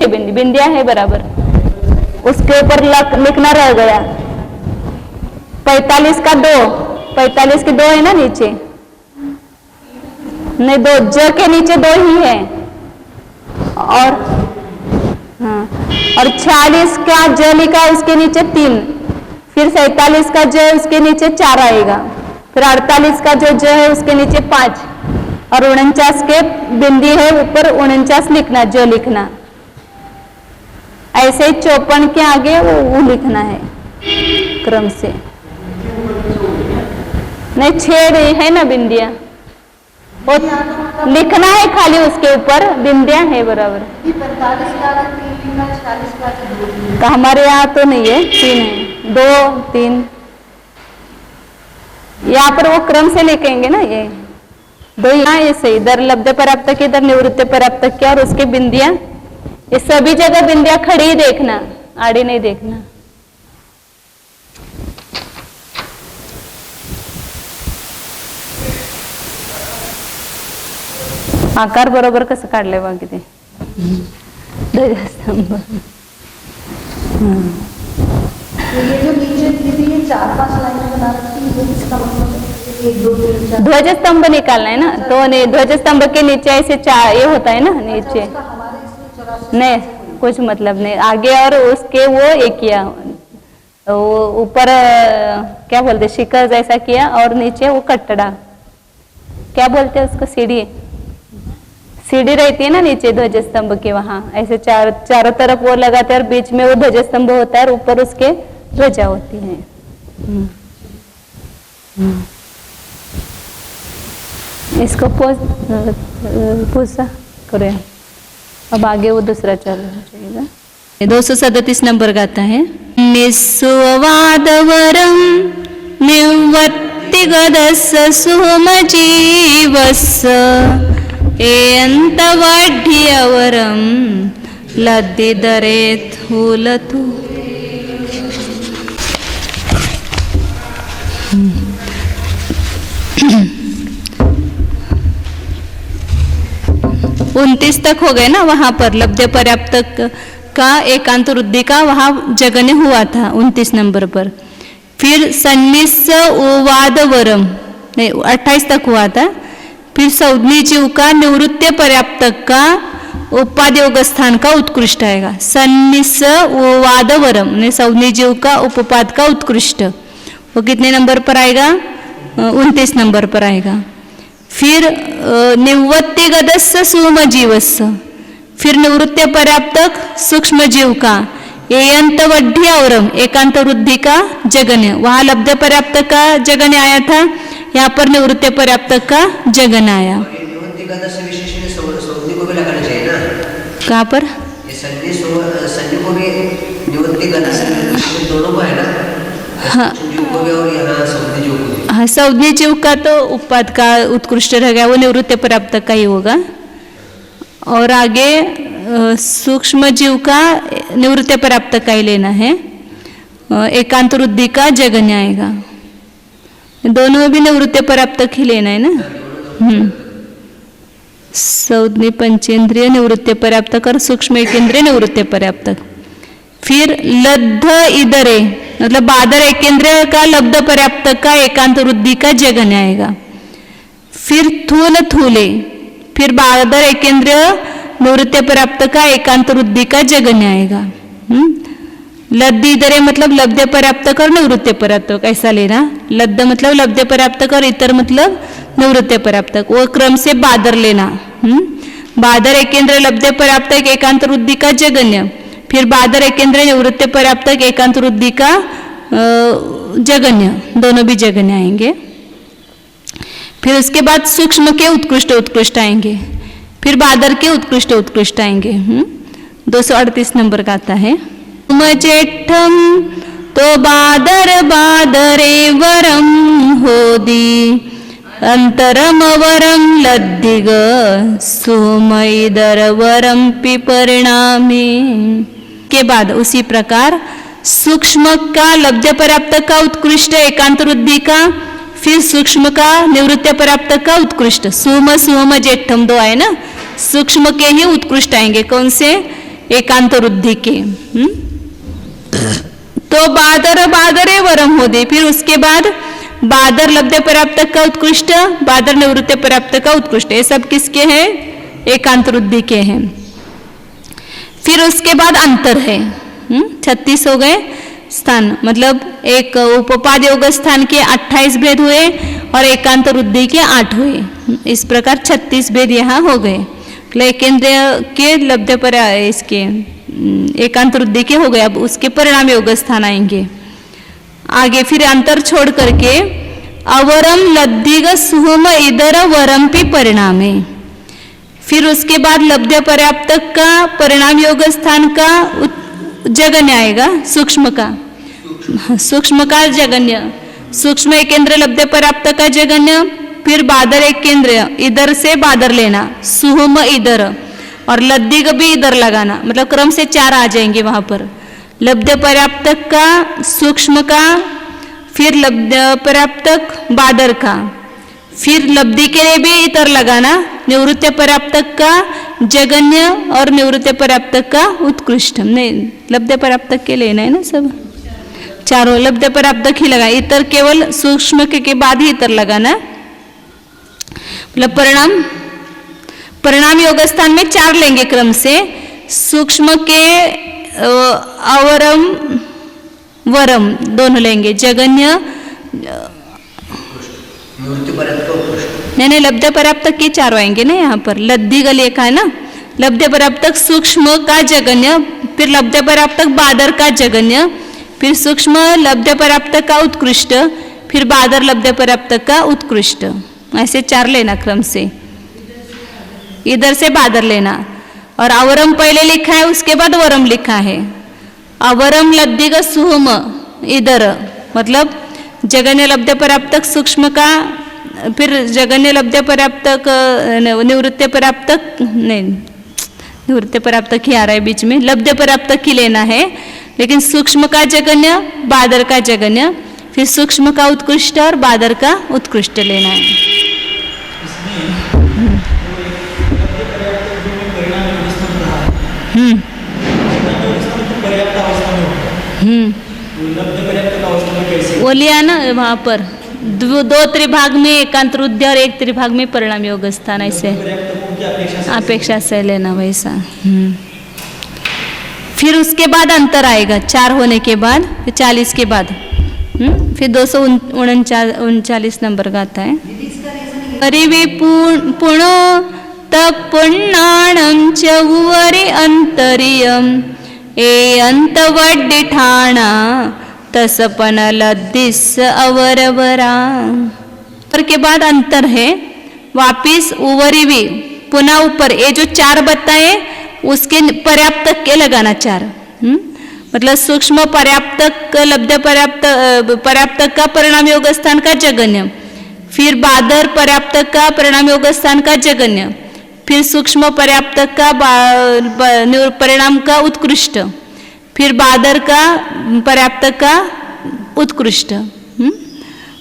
नीचे बिंदी, बिंदिया है बराबर, उसके ऊपर लिखना रह गया। 45 का 2, 45 के 2 है ना नीचे, नहीं 2, ज के नीचे 2 ही है। और हाँ, और 46 का ज लिखा है उसके नीचे 3, फिर 47 का ज उसके नीचे 4 आएगा, फिर 48 का जो ज है उसके नीचे 5, और 49 के बिंदी है ऊपर 49 लिखना, जो लिखना। ऐसे ही 54 के आगे वो लिखना है क्रम से। नहीं 6 है ना बिंदिया, वो लिखना है खाली, उसके ऊपर बिंदिया है बराबर। 45 का 3 है, 46 का 2 तो हमारे यहाँ तो नहीं है, 3 है, 2 3। यहाँ पर वो क्रम से लिखेंगे ना, ये 2 यहाँ, ये सही, इधर लब्ध प्राप्त की, इधर निवृत्ति प्राप्त किया, और उसके बिंदिया, ये सभी जगह बिंदिया खड़ी ही देखना, आड़ी नहीं देखना। आकार बरोबर कसं काढलंय बघ किती ध्वजस्तंभ। ये जो नीचे दीदी ये 4-5 लाइनें बना रखी है, इसका मतलब 1 2 3 4 ध्वजस्तंभ निकालना है ना, तो नहीं ध्वजस्तंभ के नीचे ऐसे 4 ये होता है ना नीचे, हमारे इसमें 84 नहीं कुछ मतलब नहीं, आगे और उसके वो एक किया, वो ऊपर क्या बोलते शिखर जैसा किया, और नीचे वो कट्टड़ा, क्या बोलते हैं उसको, सीढ़ी रहती है ना नीचे ध्वजस्तंभ के, वहां ऐसे चारों तरफ वो लगाते हैं, और बीच में वो ध्वजस्तंभ होता है, और ऊपर उसके ध्वजा होती है। इसको पूछा करो, अब आगे वो दूसरा चालू हो जाएगा। 237 नंबर गाता है। निस्वादवरम निवत्ति गदस्य सुमजीवस्य एन्तवाढ्यवरं लद्दिदरेत् हुलतु। उनतीस तक हो गए ना, वहां पर लब्ध पर्याप्त का एकांत वृद्धि का वहां जगने हुआ था 29 नंबर पर। फिर सन्निस उवादवरम नहीं 28 तक हुआ था। फिर सौधनी जीव का निवृत्ति पर्याप्त का उपादेयोग स्थान का उत्कृष्ट आएगा। सन्निस उवादवरम ने सौधनी जीव का उपपाद का उत्कृष्ट, वो कितने नंबर पर आएगा? 29 नंबर पर आएगा। फिर निवृत्ति गदस्य सूक्ष्म जीवस्य, फिर निवृत्ति पर्याप्तक सूक्ष्म जीव का एयंत वड्ढी औरम एकांत वृद्धि का जगन्य, वहां लब्ध पर्याप्त का जगन्य आया था, यहाँ पर निवृत्ति पर्याप्त का जगन आया। कहाँ पर? हाँ सौधनी जीव का तो उत्पाद का उत्कृष्ट रह गया, वो निवृत्ति पर्याप्त का ही होगा। और आगे सूक्ष्म जीव का निवृत्ति पर्याप्त का ही लेना है, एकांत वृद्धि का जगन्य आएगा। दोनों में भी निवृत्ति पर्याप्त ही लेना है ना। सौधनी पंचेंद्रिय निवृत्ति पर्याप्तक और सूक्ष्म एकेंद्रिय निवृत्ति पर्याप्तक। फिर लब्ध इधरे मतलब बादर एकेंद्रिय का लब्ध पर्याप्तक का एकांत वृद्धि का जगन्य आएगा। फिर थूल थूले, फिर बादर एकेंद्रिय निवृत्ति पर्याप्त का एकांत वृद्धि का जगन्य आएगा। लब्ध इधरे मतलब लब्ध पर्याप्तक और निवृत्ति पर्याप्तक ऐसा लेना। लब्ध मतलब लब्ध पर्याप्तक और इतर मतलब निवृत्ति पर्याप्तक, वो क्रम से बादर लेना। बादर एकेंद्र लब्ध पर्याप्तक एकांत वृद्धि का जगन्य, फिर बादर एकेंद्र निवृत्ति पर्याप्तक एकांत वृद्धि का जगन्य, दोनों भी जगन्य आएंगे। फिर उसके बाद सूक्ष्म के उत्कृष्ट उत्कृष्ट आएंगे, फिर बादर के उत्कृष्ट उत्कृष्ट आएंगे। 238 नंबर का आता है। जेठम तो बादर बादरे वरम होदी अंतरम वरम लद्दिग सोमईदर वरम पिपरिणामी। के बाद उसी प्रकार सूक्ष्म का लब्ध पर्याप्त का उत्कृष्ट एकांत वृद्धि का, फिर सूक्ष्म का निवृत्ति पर्याप्त का उत्कृष्ट। सुम सुम जेठम 2 आए ना, सूक्ष्म के ही उत्कृष्ट आएंगे। कौन से? एकांत वृद्धि के। तो बादर बादरे वरम हो दे, फिर उसके बाद बादर लब्ध पर्याप्त का उत्कृष्ट, बादर निवृत्ति पर्याप्त का उत्कृष्ट, ये सब किसके हैं? एकांत वृद्धि के हैं। फिर उसके बाद अंतर है, 36 हो गए स्थान, मतलब एक उपपाद योग स्थान के 28 भेद हुए और एकांत वृद्धि के 8 हुए। इस प्रकार 36 भेद यहाँ हो गए। केंद्रीय के लब्ध पर इसके एकांत वृद्धि के हो गए। अब उसके परिणाम योग स्थान आएंगे आगे। फिर अंतर छोड़ करके अवरम लब्धिग सुहम इधर वरम परिणामे, फिर उसके बाद लब्ध पर्याप्त का परिणाम योग स्थान का जगन्य आएगा, सूक्ष्म का, सूक्ष्म का जगन्य, सूक्ष्म एक केंद्र लब्ध पर्याप्त का जगन्य, फिर बादर एक केंद्र, इधर से बादर लेना, सुहम इधर और लद्दिग भी इधर लगाना, मतलब क्रम से 4 आ जाएंगे वहां पर। लब्ध पर्याप्त का, सूक्ष्म का, फिर लब्ध पर्याप्त बादर का, फिर लब्धि के लिए भी इतर लगाना, निवृत्ति पर्याप्त का जगन्य और निवृत्ति पर्याप्त का उत्कृष्ट। नहीं, लब्ध पर्याप्त के लेना है ना सब, चारों लब्ध पर्याप्त ही लगा, इतर केवल सूक्ष्म के बाद ही इतर लगाना। मतलब परिणाम योग स्थान में 4 लेंगे क्रम से, सूक्ष्म के अवरम वरम दोनों लेंगे, जगन्य नहीं लब्ध पर्याप्त के 4 आएंगे ना यहाँ पर, लद्धी का लेखा है ना, लब्ध पर्याप्त सूक्ष्म का जगन्य, फिर लब्ध पर्याप्त बादर का जगन्य, फिर सूक्ष्म लब्ध पर्याप्त का उत्कृष्ट, फिर बादर लब्ध पर्याप्त का उत्कृष्ट, ऐसे 4 लेना क्रम से, इधर से बादर लेना। और अवरम पहले लिखा है, उसके बाद वरम लिखा है। अवरम लब्धि का सुहम इधर, मतलब जगन्य लब्ध पर्याप्तक सूक्ष्म का, फिर जगन्य लब्ध पर्याप्तक निवृत्ति पर्याप्तक नहीं, निवृत्ति पर्याप्तक ही आ रहा है बीच में, लब्ध पर्याप्तक ही लेना है, लेकिन सूक्ष्म का जगन्य, बादर का जगन्य, फिर सूक्ष्म का उत्कृष्ट और बादर का उत्कृष्ट लेना है। वो लिया ना वहाँ पर, 2 त्रिभाग में एकांत वृद्धि और 1 त्रिभाग में परिणाम योग स्थान, ऐसे अपेक्षा से लेना वैसा। फिर उसके बाद अंतर आएगा 4 होने के बाद, फिर 40 के बाद, फिर 239 नंबर का आता है। परिवे पुणो तपुण्णाणं च उवरि अंतरियम ए अंतवड्डी ठाणा तसपन लद्दिस अवरवरा। के बाद अंतर है, वापिस उवरी भी पुनः ऊपर, ये जो 4 बताए उसके पर्याप्त के लगाना 4, मतलब सूक्ष्म पर्याप्तक लब्ध पर्याप्त का परिणाम योग स्थान का जगन्य, फिर बादर पर्याप्त का परिणाम योग स्थान का जगन्य, फिर सूक्ष्म पर्याप्त का परिणाम का उत्कृष्ट, फिर बादर का पर्याप्त का उत्कृष्ट,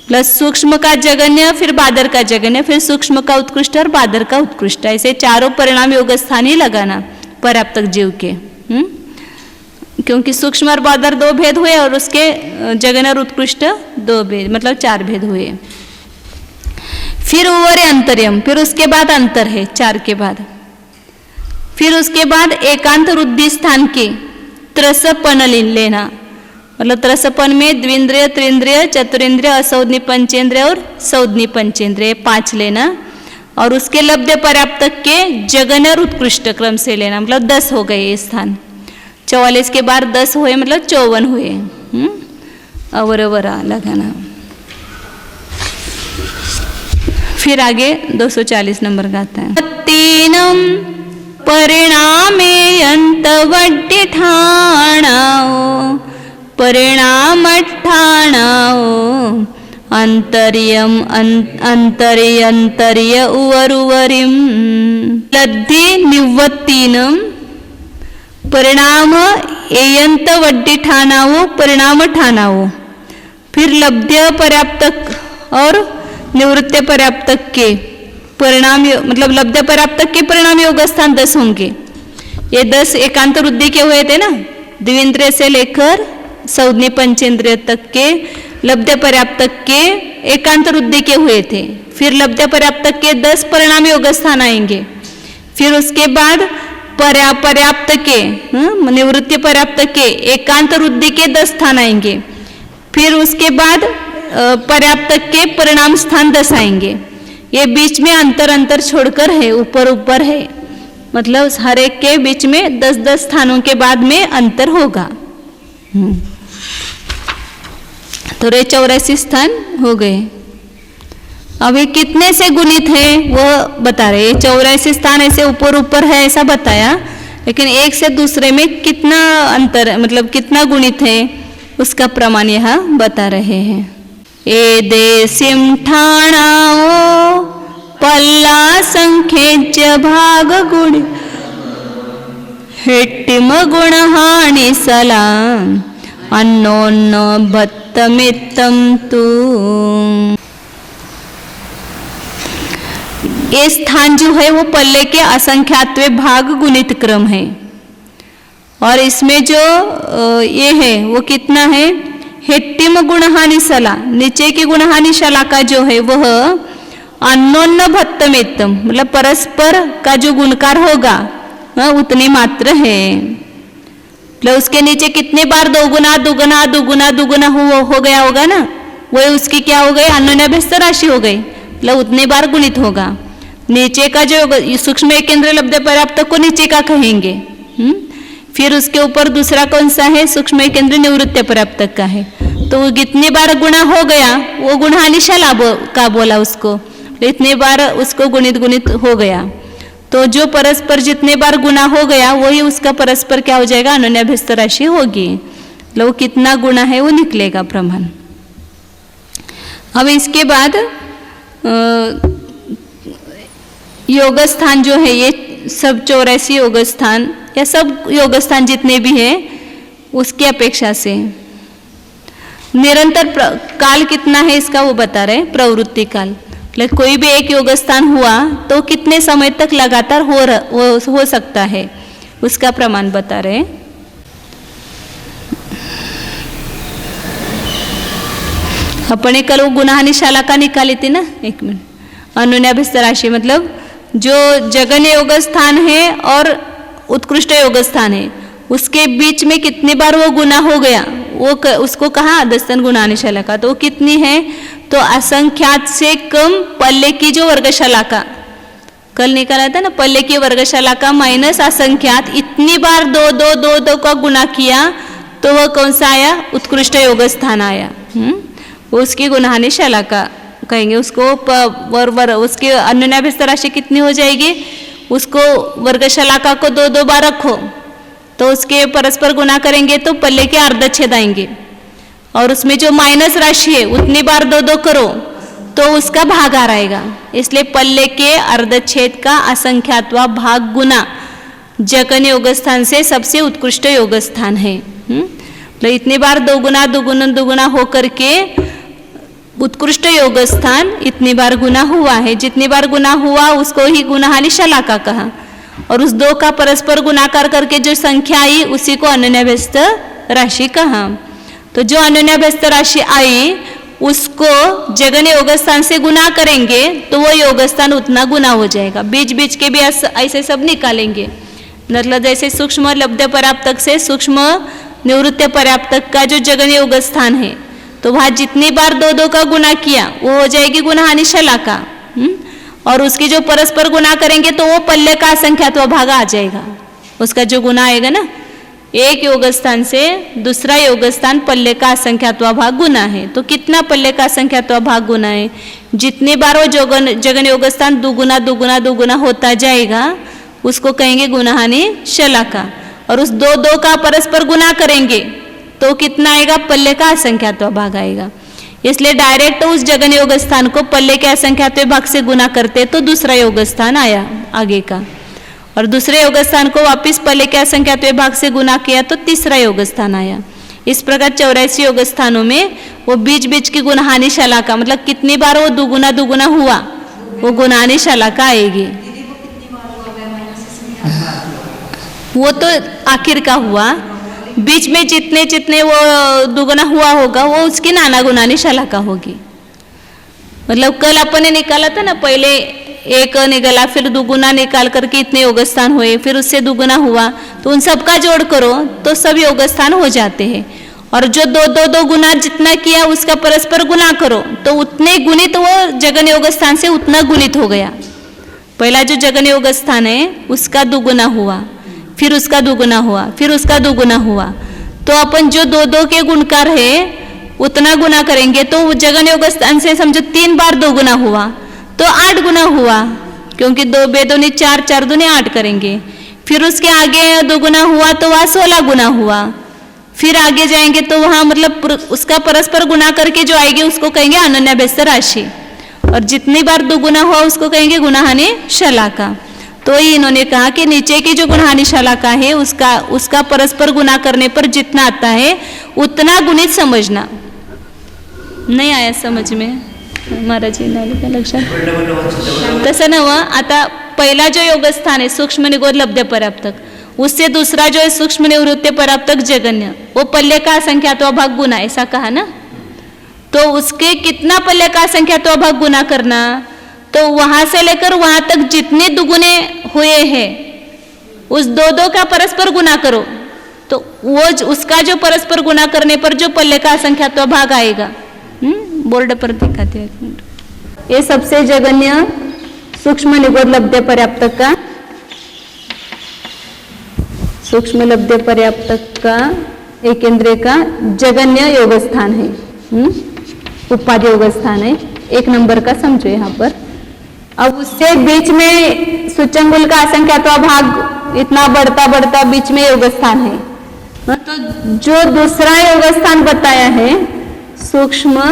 प्लस सूक्ष्म का जगन्य, फिर बादर का जगन्य, फिर सूक्ष्म का उत्कृष्ट और बादर का उत्कृष्ट, ऐसे 4 परिणाम योग स्थान ही लगाना पर्याप्तक जीव के। क्योंकि सूक्ष्म और बादर 2 भेद हुए और उसके जगन्य और उत्कृष्ट 2 भेद, मतलब 4 भेद हुए। फिर उवरे अंतर्यम, फिर उसके बाद अंतर है 4 के बाद। फिर उसके बाद एकांत वृद्धि स्थान के त्रसपन लेना, मतलब त्रसपन में द्विंद्रिय, त्रिंद्रिय, चतुरेंद्रिय, असौदनी पंचेंद्रिय और सौदनी पंचेंद्रिय 5 लेना, और उसके लब्ध पर्याप्तक के जगन्य और उत्कृष्ट क्रम से लेना, मतलब 10 हो गए ये स्थान। 44 के बाद 10 हुए, मतलब 54 हुए। अवरवरा लगाना। फिर आगे 240 नंबर का आता है। तीनम परिणामे अंतवड्डी ठाणाओ परिणाम ठाणाओ अंतर्यम अंतर्य उवरुवरिम लब्धि निवत्तीनम परिणाम एयंत वड्डी ठाणाओ परिणाम ठाणाओ, फिर लब्ध्य पर्याप्तक और निवृत्ति पर्याप्तक के परिणाम, मतलब लब्ध पर्याप्तक के परिणाम योग स्थान 10 होंगे, ये 10 एकांत वृद्धि के हुए थे ना, द्विंद्रिय से लेकर संज्ञा पंचेंद्रिय तक के लब्ध पर्याप्त तक के एकांत वृद्धि के हुए थे। फिर लब्ध पर्याप्त तक के 10 परिणामी योग स्थान आएंगे। फिर उसके बाद पर्याप्त के निवृत्ति पर्याप्त के एकांत वृद्धि के 10 स्थान आएंगे। फिर उसके बाद पर्याप्त के परिणाम स्थान 10 आएंगे। ये बीच में अंतर छोड़कर है, ऊपर है, मतलब हर एक के बीच में 10-10 स्थानों के बाद में अंतर होगा। तो ये 84 स्थान हो गए। अब ये कितने से गुणित है वो बता रहे। 84 स्थान ऐसे ऊपर है ऐसा बताया, लेकिन एक से दूसरे में कितना अंतर, मतलब कितना गुणित है उसका प्रमाण यहाँ बता रहे हैं। ए देसिम ठाणाओ पल्ला संख्येच भाग गुण हेट्टिम गुण हानि सलाम अन्नोन्न भत्तमित्तम तू। ये स्थान जो है वो पल्ले के असंख्यात्वे भाग गुणित क्रम है, और इसमें जो ये है वो कितना है, हेट्टिम गुणहानि शला, नीचे की गुणहानि शला का जो है वह अन्योन्य भत्तमेत्तम, मतलब परस्पर का जो गुणकार होगा वह उतनी मात्र है। मतलब उसके नीचे कितने बार दोगुना दुगुना दुगुना दुगुना हो गया होगा ना, वही उसकी क्या हो गई, अन्योन्याभ्यस्त राशि हो गई, मतलब उतने बार गुणित होगा। नीचे का जो सूक्ष्म केंद्र लब्ध पर्याप्त को नीचे का कहेंगे। फिर उसके ऊपर दूसरा कौन सा है, सूक्ष्म केंद्र निवृत्ति पर्याप्त का है। तो वो कितनी बार गुणा हो गया, वो गुणहानि शला का बोला उसको, इतने बार उसको गुणित हो गया। तो जो परस्पर जितने बार गुणा हो गया वही उसका परस्पर क्या हो जाएगा, अन्योन्याभ्यस्त राशि होगी। मतलब कितना गुणा है वो निकलेगा प्रमाण। अब इसके बाद योग स्थान जो है ये सब 84 योग स्थान या सब योग स्थान जितने भी हैं उसकी अपेक्षा से निरंतर काल कितना है इसका वो बता रहे, प्रवृत्ति काल। मतलब कोई भी एक योग स्थान हुआ तो कितने समय तक लगातार हो सकता है उसका प्रमाण बता रहे। अपने कल वो गुणहानि शाला का निकाली थी ना, 1 मिनट, अन्योन्याभ्यस्त राशि मतलब जो जगन्य योग स्थान है और उत्कृष्ट योग स्थान है उसके बीच में कितनी बार वो गुना हो गया, वो उसको कहा अधस्तन गुणानि शाला का। तो कितनी है, तो असंख्यात से कम पल्ले की जो वर्गशाला का कल निकाला था ना, पल्ले की वर्गशाला का माइनस असंख्यात, इतनी बार दो का गुना किया तो वह कौन सा आया, उत्कृष्ट योग स्थान आया। उसकी गुणहानि शाला का कहेंगे उसको। उसकी अन्योन्याभ्यस्त राशि कितनी हो जाएगी, उसको वर्गशाला को 2 बार रखो तो उसके परस्पर गुना करेंगे तो पल्ले के अर्धच्छेद आएंगे, और उसमें जो माइनस राशि है उतनी बार 2 करो तो उसका भाग आ रहेगा। इसलिए पल्ले के अर्धच्छेद का असंख्यातवा भाग गुना जगन योग स्थान से सबसे उत्कृष्ट योग स्थान है। तो इतनी बार दुगुना हो करके उत्कृष्ट योग स्थान इतनी बार गुना हुआ है। जितनी बार गुना हुआ उसको ही गुणहानि शाला का कहा, और उस 2 का परस्पर गुणाकार करके जो संख्या आई उसी को अन्योन्याभ्यस्त राशि कहा। तो जो अन्योन्याभ्यस्त राशि आई उसको जगन योग स्थान से गुना करेंगे तो वो योग स्थान उतना गुना हो जाएगा। बीच के भी ऐसे सब निकालेंगे, मतलब जैसे सूक्ष्म लब्ध पर्याप्तक से सूक्ष्म निवृत्ति पर्याप्तक का जो जगन योग स्थान है तो वहाँ जितनी बार 2 का गुना किया वो हो जाएगी गुणहानि शाला का। और उसकी जो परस्पर गुना करेंगे तो वो पल्ले का असंख्यात्व भाग आ जाएगा। उसका जो गुना आएगा ना, एक योग स्थान से दूसरा योग स्थान पल्ले का असंख्यात्व भाग गुना है। तो कितना पल्ले का असंख्यात्व भाग गुना है, जितनी बार वो जगन योग स्थान दुगुना होता जाएगा उसको कहेंगे गुणहानि शाला का। और उस 2 का परस्पर गुना करेंगे तो कितना आएगा, पल्ले का असंख्यात्व भाग आएगा। इसलिए डायरेक्ट उस जगन योग स्थान को पल्ले के असंख्यात्व भाग से गुना करते तो दूसरा योग स्थान आया आगे का, और दूसरे योग स्थान को वापस पल्ले के असंख्यात्व भाग से गुना किया तो तीसरा योग स्थान आया। इस प्रकार 84 योग स्थानों में वो बीच की गुणहानि शाला का, मतलब कितनी बार वो दुगुना हुआ वो गुणहानि शाला का आएगी। वो तो आखिर का हुआ, बीच में जितने जितने वो दुगुना हुआ होगा वो उसकी नाना गुणानी शलाका होगी। मतलब कल अपन ने निकाला था ना, पहले एक निकला, फिर दुगुना निकाल करके इतने योग स्थान हुए, फिर उससे दुगुना हुआ, तो उन सबका जोड़ करो तो सब योग स्थान हो जाते हैं। और जो दो दो दो गुना जितना किया उसका परस्पर गुना करो तो उतने गुणित वो जगन योग स्थान से उतना गुणित हो गया। पहला जो जगन योग स्थान है उसका दुगुना हुआ, फिर उसका दुगुना हुआ, फिर उसका दुगुना हुआ, तो अपन जो दो दो के गुणकार है उतना गुना करेंगे तो जगन योग स्थान से समझो 3 बार 2 गुना हुआ तो 8 गुना हुआ, क्योंकि 2 बेदोनी 4, 4 दूनी 8 करेंगे। फिर उसके आगे 2 गुना हुआ तो वहाँ 16 गुना हुआ। फिर आगे जाएंगे तो वहाँ मतलब उसका परस्पर गुना करके जो आएगी उसको कहेंगे अनन्याभ्यस्त राशि, और जितनी बार 2 गुना हुआ उसको कहेंगे गुणाहानि शलाका। तो ही इन्होंने कहा कि नीचे की जो गुणाहानि शलाका है उसका परस्पर गुना करने पर जितना आता है उतना गुणित समझना। नहीं आया समझ में महाराज का लक्षात? तसं नव, आता पहिला जो योगस्थान है सूक्ष्म निगोद लब्ध पराप्तक, उससे दूसरा जो है सूक्ष्म निवृत्ति पराप्तक जगन्य, वो पल्ले का असंख्यात्वा भाग गुना, ऐसा कहा ना। तो उसके कितना पल्ले का असंख्यात्वा भाग गुना करना, तो वहां से लेकर वहां तक जितने दुगुने हुए हैं उस 2 का परस्पर गुना करो, तो वो उसका जो परस्पर गुना करने पर जो पल्ले का असंख्यात्वा भाग आएगा, बोर्ड पर दिखाते हैं। ये सबसे जगन्य सूक्ष्म निगोद लब्ध पर्याप्तक का, सूक्ष्म लब्ध पर्याप्तक का एक इंद्रिय का जगन्य योग स्थान है, उपाधि योग स्थान है, 1 नंबर का समझो यहाँ पर। अब उससे बीच में सूचंगुल का असंख्यात्वा भाग इतना बढ़ता बढ़ता बीच में योग स्थान है। तो जो दूसरा योग स्थान बताया है सूक्ष्म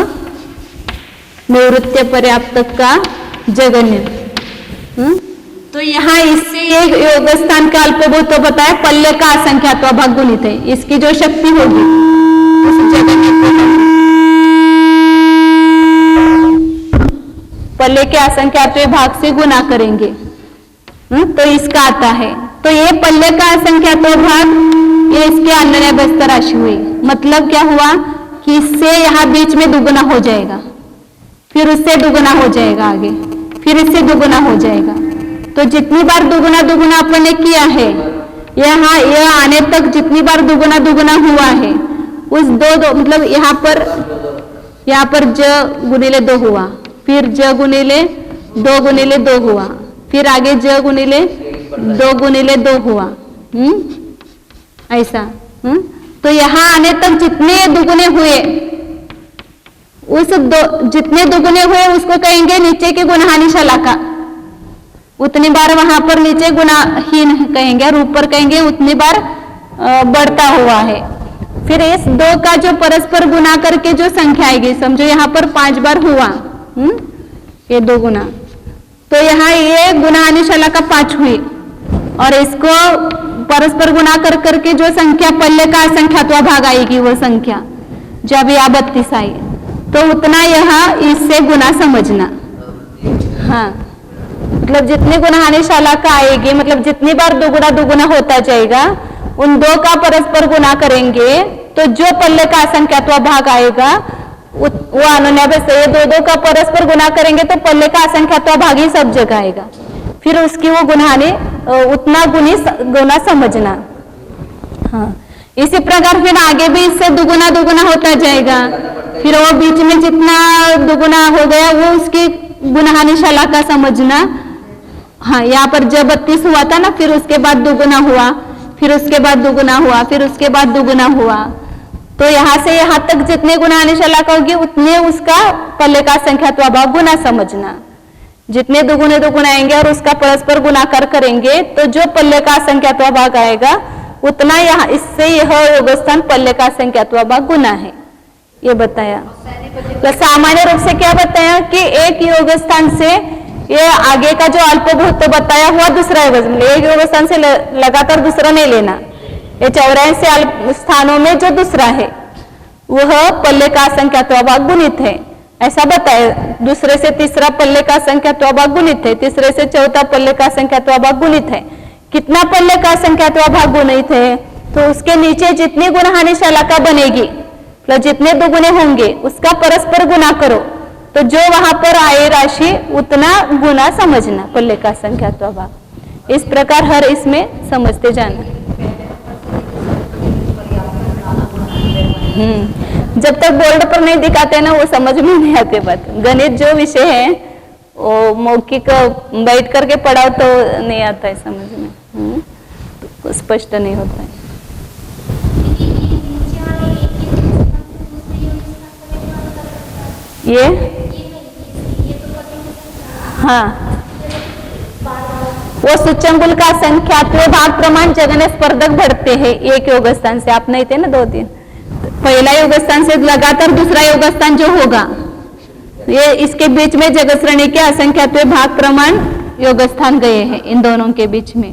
निवृत्ति पर्याप्तक का जगन्य, तो यहाँ इससे एक योग स्थान का अल्पभूत तो बताया पल्ले का असंख्यात्वा भाग गुणित है, इसकी जो शक्ति होगी उस जगन्य पल्ले के असंख्यात्व भाग से गुना करेंगे, तो इसका आता है। तो ये पल्ले का असंख्यात्व भाग ये इसके अन्यन्याभ्यस्त राशि हुई। मतलब क्या हुआ कि इससे यहाँ बीच में दुगुना हो जाएगा, फिर उससे दुगुना हो जाएगा आगे, फिर इससे दुगुना हो जाएगा। तो जितनी बार दुगुना दुगुना अपन ने किया है यहाँ यह आने तक जितनी बार दुगुना दुगुना हुआ है उस दो मतलब यहाँ पर ज गुणिले 2 हुआ, फिर ज गुणिले 2 गुणिले 2 हुआ, फिर आगे ज गुणिले 2 गुणिले 2 हुआ, ऐसा। तो यहाँ आने तक जितने दुगुने हुए जितने दुगुने हुए उसको कहेंगे नीचे के गुणहानि शलाका, उतनी बार वहां पर नीचे गुणाहीन कहेंगे और ऊपर कहेंगे उतनी बार बढ़ता हुआ है। फिर इस 2 का जो परस्पर गुना करके जो संख्या आएगी, समझो यहाँ पर 5 बार हुआ, ये 2 गुना, तो यहाँ ये गुणाहानि शलाका 5 हुई, और इसको परस्पर गुना कर करके जो संख्या पल्ले का असंख्यात्वा भाग आएगी वो संख्या जब यह 32 आई, तो उतना यह इससे गुना समझना। हाँ, मतलब जितनी गुणाहानि शलाका आएगी, मतलब जितनी बार दुगुना दुगुना होता जाएगा, उन 2 का परस्पर गुना करेंगे तो जो पल्ले का असंख्यात्वा भाग आएगा वो अनन्याभ्यस्त, ये 2 का परस्पर गुना करेंगे तो पल्ले का असंख्यात्वा भाग ही सब जगह आएगा, फिर उसकी वो गुणाहानि उतना गुना समझना। हाँ, इसी प्रकार फिर आगे भी इससे दुगुना दुगुना होता जाएगा, फिर वो बीच में जितना दुगुना हो गया वो उसकी गुणाहानि शलाका समझना। हाँ, यहाँ पर जब 32 हुआ था ना, फिर उसके बाद दुगुना हुआ, फिर उसके बाद दुगुना हुआ, फिर उसके बाद दुगुना हुआ, तो यहाँ से यहाँ तक जितने गुणाहानि शलाका होगी उतने उसका पल्ले का संख्यात्वा भाग गुना समझना। जितने दुगुने दुगुना आएंगे और उसका परस्पर गुणाकार करेंगे तो जो पल्ले का संख्यात्वा भाग आएगा उतना यहाँ इससे यह योगस्थान पल्ले का संख्यात्वा भाग गुना है, ये बताया। तो सामान्य रूप से क्या बताया कि एक योगस्थान से ये आगे का जो अल्पभूत तो बताया हुआ दूसरा योगस्थान, एक योगस्थान से लगातार दूसरा नहीं लेना, ये 84 स्थानों में जो दूसरा है वह पल्ले का संख्यात्वा भाग गुणित है, ऐसा बताया। दूसरे से तीसरा पल्ले का संख्यात्वा भाग गुणित है, तीसरे से चौथा पल्ले का संख्यात्वा भाग गुणित है, कितना पल्ले का संख्यात्वा भाग गुणित है, तो उसके नीचे जितनी गुणहानि शलाका बनेगी, मतलब जितने दुगुने होंगे उसका परस्पर गुना करो, तो जो वहां पर आए राशि उतना गुना समझना पल्ले का संख्यात्वा भाग। इस प्रकार हर इसमें समझते जाना। जब तक बोर्ड पर नहीं दिखाते ना वो समझ में नहीं आती बात। गणित जो विषय है वो मौखिक बैठ करके पढ़ाओ तो नहीं आता है समझ में, तो स्पष्ट नहीं होता है। ये हाँ, वो सूच्यंकुल का संख्यात्मक भाग प्रमाण जगने स्पर्धक बढ़ते हैं एक योग स्थान से। आप नहीं थे ना 2 दिन, पहला योग स्थान से लगातार दूसरा योग स्थान जो होगा, ये इसके बीच में जगत श्रेणी के असंख्यात्मक भाग प्रमाण योग स्थान गए हैं इन दोनों के बीच में।